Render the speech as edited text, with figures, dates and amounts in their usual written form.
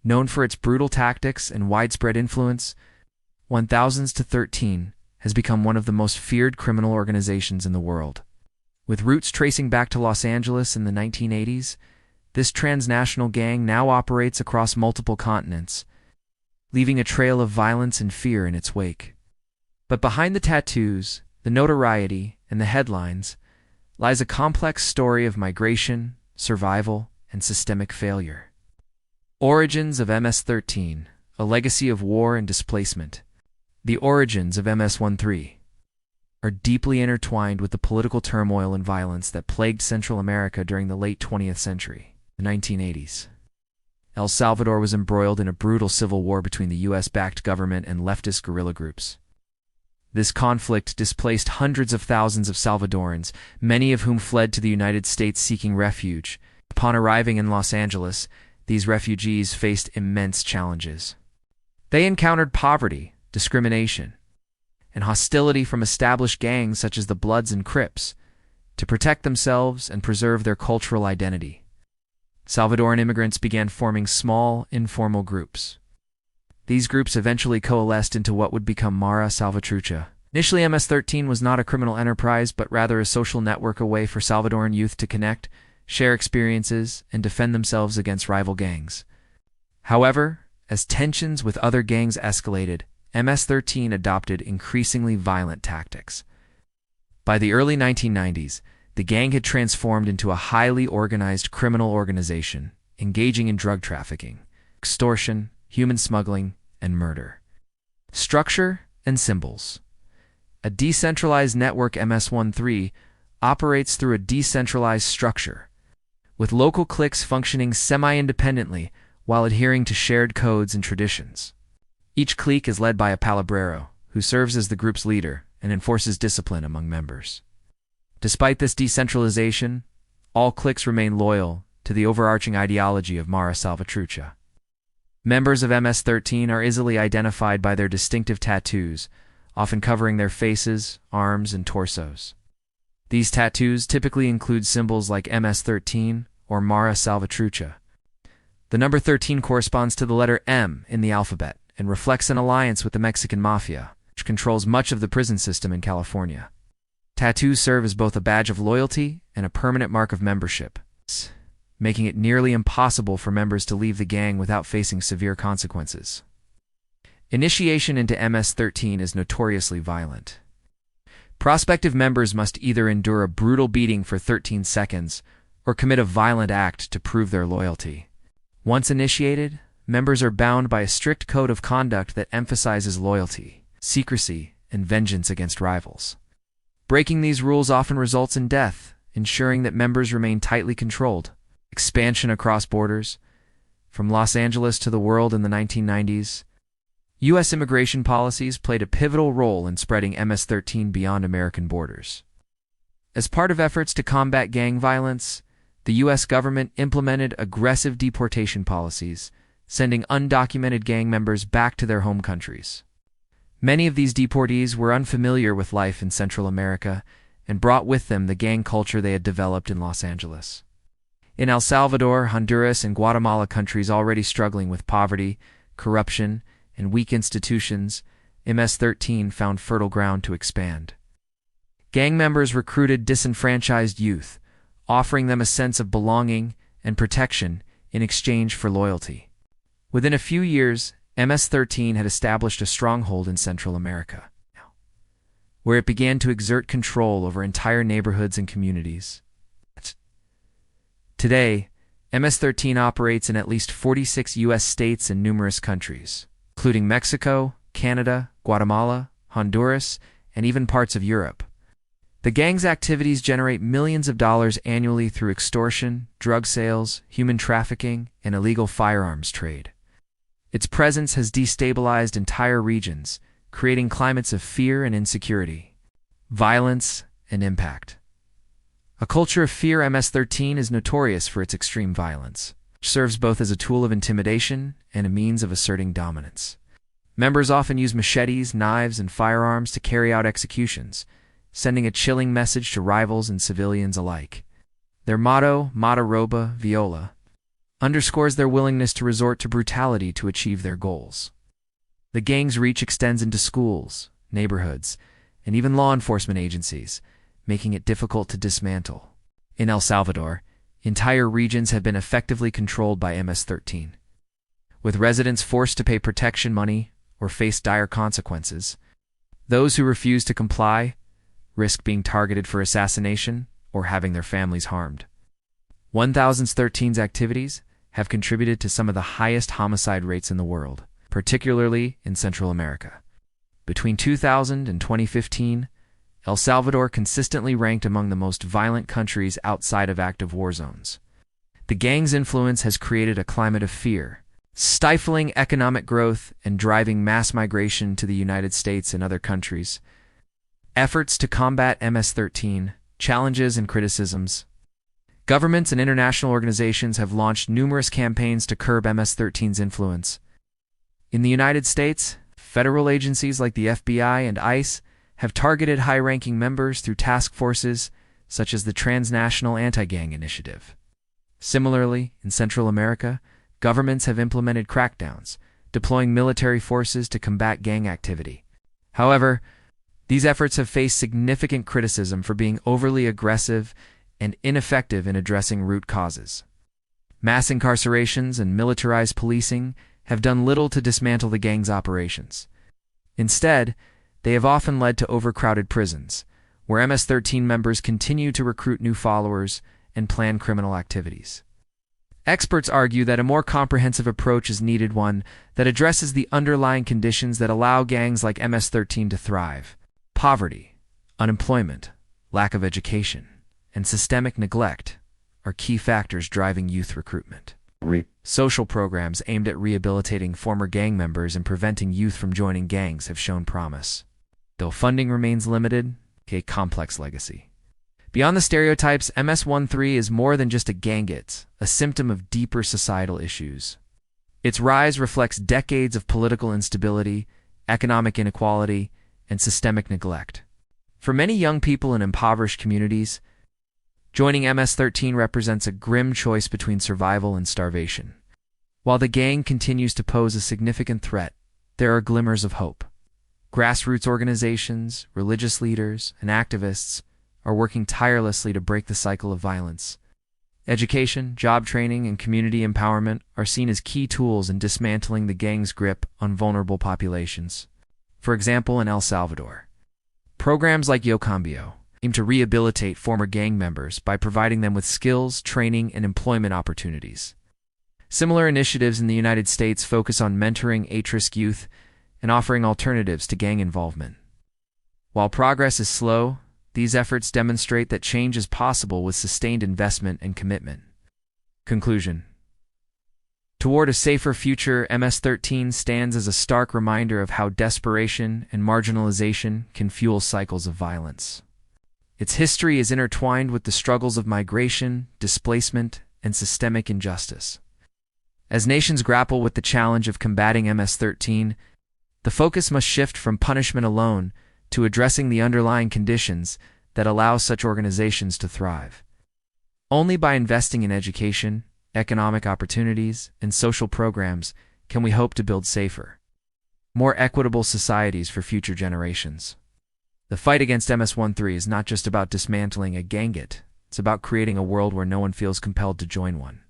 Known for its brutal tactics and widespread influence, 1000s-13 has become one of the most feared criminal organizations in the world. With roots tracing back to Los Angeles in the 1980s, this transnational gang now operates across multiple continents, leaving a trail of violence and fear in its wake. But behind the tattoos, the notoriety, and the headlines lies a complex story of migration, survival, and systemic failure. Origins of MS-13, a legacy of war and displacement. The origins of MS-13 are deeply intertwined with the political turmoil and violence that plagued Central America during the late 20th century, the 1980s. El Salvador was embroiled in a brutal civil war between the US-backed government and leftist guerrilla groups. This conflict displaced hundreds of thousands of Salvadorans, many of whom fled to the United States seeking refuge. Upon arriving in Los Angeles, these refugees faced immense challenges. They encountered poverty, discrimination, and hostility from established gangs such as the Bloods and Crips to protect themselves and preserve their cultural identity. Salvadoran immigrants began forming small, informal groups. These groups eventually coalesced into what would become Mara Salvatrucha. Initially, MS-13 was not a criminal enterprise, but rather a social network, a way for Salvadoran youth to connect, share experiences, and defend themselves against rival gangs. However, as tensions with other gangs escalated, MS-13 adopted increasingly violent tactics. By the early 1990s, the gang had transformed into a highly organized criminal organization, engaging in drug trafficking, extortion, human smuggling, and murder. Structure and symbols. A decentralized network, MS-13 operates through a decentralized structure, with local cliques functioning semi-independently while adhering to shared codes and traditions. Each clique is led by a palabrero, who serves as the group's leader and enforces discipline among members. Despite this decentralization, all cliques remain loyal to the overarching ideology of Mara Salvatrucha. Members of MS-13 are easily identified by their distinctive tattoos, often covering their faces, arms, and torsos. These tattoos typically include symbols like MS-13 or Mara Salvatrucha. The number 13 corresponds to the letter M in the alphabet and reflects an alliance with the Mexican Mafia, which controls much of the prison system in California. Tattoos serve as both a badge of loyalty and a permanent mark of membership, making it nearly impossible for members to leave the gang without facing severe consequences. Initiation into MS-13 is notoriously violent. Prospective members must either endure a brutal beating for 13 seconds or commit a violent act to prove their loyalty. Once initiated, members are bound by a strict code of conduct that emphasizes loyalty, secrecy, and vengeance against rivals. Breaking these rules often results in death, ensuring that members remain tightly controlled. Expansion across borders. From Los Angeles to the world in the 1990s, U.S. immigration policies played a pivotal role in spreading MS-13 beyond American borders. As part of efforts to combat gang violence, the U.S. government implemented aggressive deportation policies, sending undocumented gang members back to their home countries. Many of these deportees were unfamiliar with life in Central America and brought with them the gang culture they had developed in Los Angeles. In El Salvador, Honduras, and Guatemala, countries already struggling with poverty, corruption, and weak institutions, MS-13 found fertile ground to expand. Gang members recruited disenfranchised youth, offering them a sense of belonging and protection in exchange for loyalty. Within a few years, MS-13 had established a stronghold in Central America, where it began to exert control over entire neighborhoods and communities. Today, MS-13 operates in at least 46 U.S. states and numerous countries, including Mexico, Canada, Guatemala, Honduras, and even parts of Europe. The gang's activities generate millions of dollars annually through extortion, drug sales, human trafficking, and illegal firearms trade. Its presence has destabilized entire regions, creating climates of fear and insecurity, violence, and impact. A culture of fear, MS-13 is notorious for its extreme violence, which serves both as a tool of intimidation and a means of asserting dominance. Members often use machetes, knives, and firearms to carry out executions, sending a chilling message to rivals and civilians alike. Their motto, Mata Roba Viola, underscores their willingness to resort to brutality to achieve their goals. The gang's reach extends into schools, neighborhoods, and even law enforcement agencies, making it difficult to dismantle. In El Salvador, entire regions have been effectively controlled by MS-13. With residents forced to pay protection money or face dire consequences, those who refuse to comply risk being targeted for assassination or having their families harmed. 1013's activities have contributed to some of the highest homicide rates in the world, particularly in Central America. Between 2000 and 2015, El Salvador consistently ranked among the most violent countries outside of active war zones. The gang's influence has created a climate of fear, stifling economic growth and driving mass migration to the United States and other countries. Efforts to combat MS-13, challenges and criticisms. Governments and international organizations have launched numerous campaigns to curb MS-13's influence. In the United States, federal agencies like the FBI and ICE have targeted high-ranking members through task forces such as the Transnational Anti-Gang Initiative. Similarly, in Central America, governments have implemented crackdowns, deploying military forces to combat gang activity. However, these efforts have faced significant criticism for being overly aggressive and ineffective in addressing root causes. Mass incarcerations and militarized policing have done little to dismantle the gang's operations. Instead, they have often led to overcrowded prisons, where MS-13 members continue to recruit new followers and plan criminal activities. Experts argue that a more comprehensive approach is needed, one that addresses the underlying conditions that allow gangs like MS-13 to thrive. Poverty, unemployment, lack of education, and systemic neglect are key factors driving youth recruitment. Social programs aimed at rehabilitating former gang members and preventing youth from joining gangs have shown promise, though funding remains limited. A complex legacy. Beyond the stereotypes, MS-13 is more than just a gang. It's a symptom of deeper societal issues. Its rise reflects decades of political instability, economic inequality, and systemic neglect. For many young people in impoverished communities, joining MS-13 represents a grim choice between survival and starvation. While the gang continues to pose a significant threat, there are glimmers of hope. Grassroots organizations, religious leaders, and activists are working tirelessly to break the cycle of violence. Education, job training, and community empowerment are seen as key tools in dismantling the gang's grip on vulnerable populations. For example, in El Salvador, programs like Yo Cambio aim to rehabilitate former gang members by providing them with skills, training, and employment opportunities. Similar initiatives in the United States focus on mentoring at-risk youth and offering alternatives to gang involvement. While progress is slow, these efforts demonstrate that change is possible with sustained investment and commitment. Conclusion. Toward a safer future, MS-13 stands as a stark reminder of how desperation and marginalization can fuel cycles of violence. Its history is intertwined with the struggles of migration, displacement, and systemic injustice. As nations grapple with the challenge of combating MS-13, the focus must shift from punishment alone to addressing the underlying conditions that allow such organizations to thrive. Only by investing in education, economic opportunities, and social programs can we hope to build safer, more equitable societies for future generations. The fight against MS-13 is not just about dismantling a gang. It's about creating a world where no one feels compelled to join one.